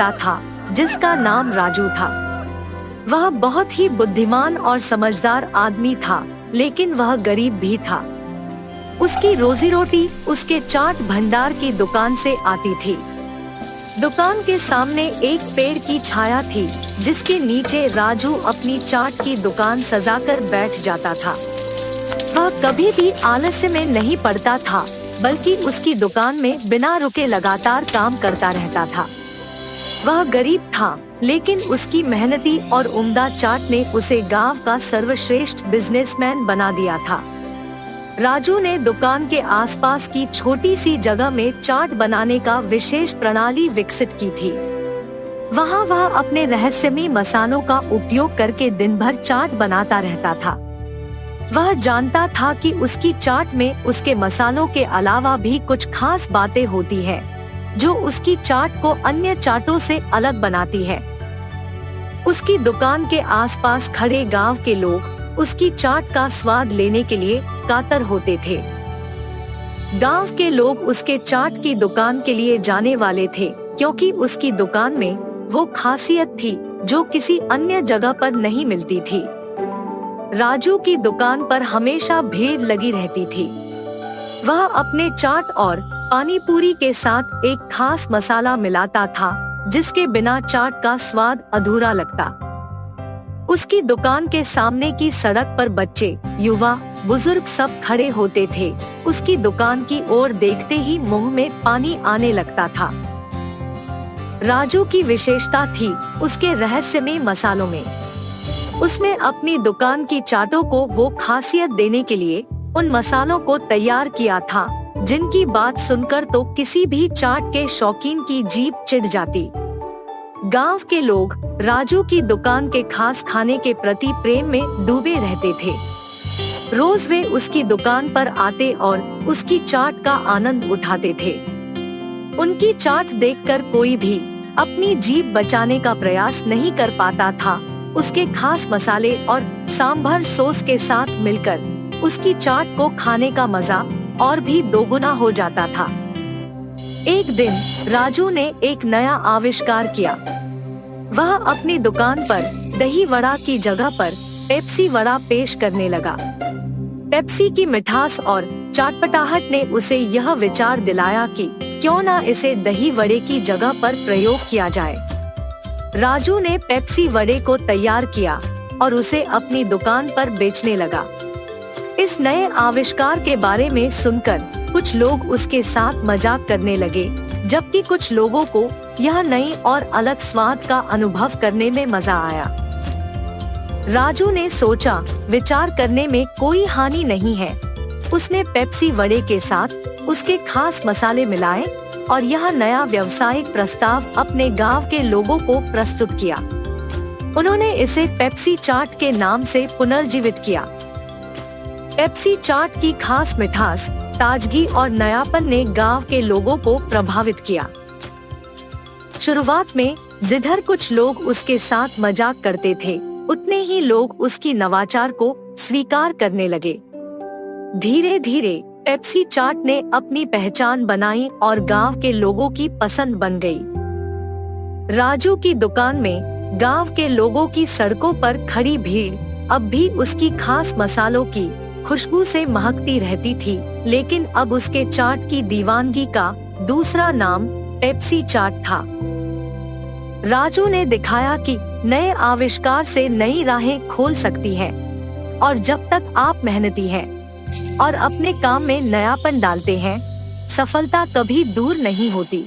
रहता था, जिसका नाम राजू था। वह बहुत ही बुद्धिमान और समझदार आदमी था, लेकिन वह गरीब भी था। उसकी रोजी रोटी उसके चाट भंडार की दुकान से आती थी। दुकान के सामने एक पेड़ की छाया थी, जिसके नीचे राजू अपनी चाट की दुकान सजाकर बैठ जाता था। वह कभी भी आलस्य में नहीं पड़ता था, बल्कि उसकी दुकान में बिना रुके लगातार काम करता रहता था। वह गरीब था, लेकिन उसकी मेहनती और उम्दा चाट ने उसे गांव का सर्वश्रेष्ठ बिजनेसमैन बना दिया था। राजू ने दुकान के आसपास की छोटी सी जगह में चाट बनाने का विशेष प्रणाली विकसित की थी। वहाँ वह अपने रहस्यमयी मसालों का उपयोग करके दिन भर चाट बनाता रहता था। वह जानता था कि उसकी चाट में उसके मसालों के अलावा भी कुछ खास बातें होती है, जो उसकी चाट को अन्य चाटों से अलग बनाती है। उसकी दुकान के आसपास खड़े गांव के लोग उसकी चाट का स्वाद लेने के लिए कातर होते थे। गांव के लोग उसके चाट की दुकान के लिए जाने वाले थे, क्योंकि उसकी दुकान में वो खासियत थी जो किसी अन्य जगह पर नहीं मिलती थी। राजू की दुकान पर हमेशा भीड़ लगी रहती थी। वह अपने चाट और पानी पूरी के साथ एक खास मसाला मिलाता था, जिसके बिना चाट का स्वाद अधूरा लगता। उसकी दुकान के सामने की सड़क पर बच्चे, युवा, बुजुर्ग सब खड़े होते थे। उसकी दुकान की ओर देखते ही मुंह में पानी आने लगता था। राजू की विशेषता थी उसके रहस्यमय मसालों में। उसने अपनी दुकान की चाटों को वो खासियत देने के लिए उन मसालों को तैयार किया था, जिनकी बात सुनकर तो किसी भी चाट के शौकीन की जीभ चिढ़ जाती। गांव के लोग राजू की दुकान के खास खाने के प्रति प्रेम में डूबे रहते थे। रोज वे उसकी दुकान पर आते और उसकी चाट का आनंद उठाते थे। उनकी चाट देखकर कोई भी अपनी जीभ बचाने का प्रयास नहीं कर पाता था। उसके खास मसाले और सांभर सॉस के साथ मिलकर उसकी चाट को खाने का मजा और भी दोगुना हो जाता था। एक दिन राजू ने एक नया आविष्कार किया। वह अपनी दुकान पर दही वड़ा की जगह पर पेप्सी वड़ा पेश करने लगा। पेप्सी की मिठास और चटपटाहट ने उसे यह विचार दिलाया कि क्यों ना इसे दही वड़े की जगह पर प्रयोग किया जाए। राजू ने पेप्सी वड़े को तैयार किया और उसे अपनी दुकान पर बेचने लगा। इस नए आविष्कार के बारे में सुनकर कुछ लोग उसके साथ मजाक करने लगे, जबकि कुछ लोगों को यह नई और अलग स्वाद का अनुभव करने में मजा आया। राजू ने सोचा, विचार करने में कोई हानि नहीं है। उसने पेप्सी वड़े के साथ उसके खास मसाले मिलाए और यह नया व्यावसायिक प्रस्ताव अपने गांव के लोगों को प्रस्तुत किया। उन्होंने इसे पेप्सी चाट के नाम से पुनर्जीवित किया। पेप्सी चाट की खास मिठास, ताजगी और नयापन ने गांव के लोगों को प्रभावित किया। शुरुआत में जिधर कुछ लोग उसके साथ मजाक करते थे, उतने ही लोग उसकी नवाचार को स्वीकार करने लगे। धीरे धीरे पेप्सी चाट ने अपनी पहचान बनाई और गांव के लोगों की पसंद बन गई। राजू की दुकान में गांव के लोगों की सड़कों पर खड़ी भीड़ अब भी उसकी खास मसालों की खुशबू से महकती रहती थी, लेकिन अब उसके चाट की दीवानगी का दूसरा नाम पेप्सी चाट था। राजू ने दिखाया कि नए आविष्कार से नई राहें खोल सकती है, और जब तक आप मेहनती हैं और अपने काम में नयापन डालते हैं, सफलता कभी दूर नहीं होती।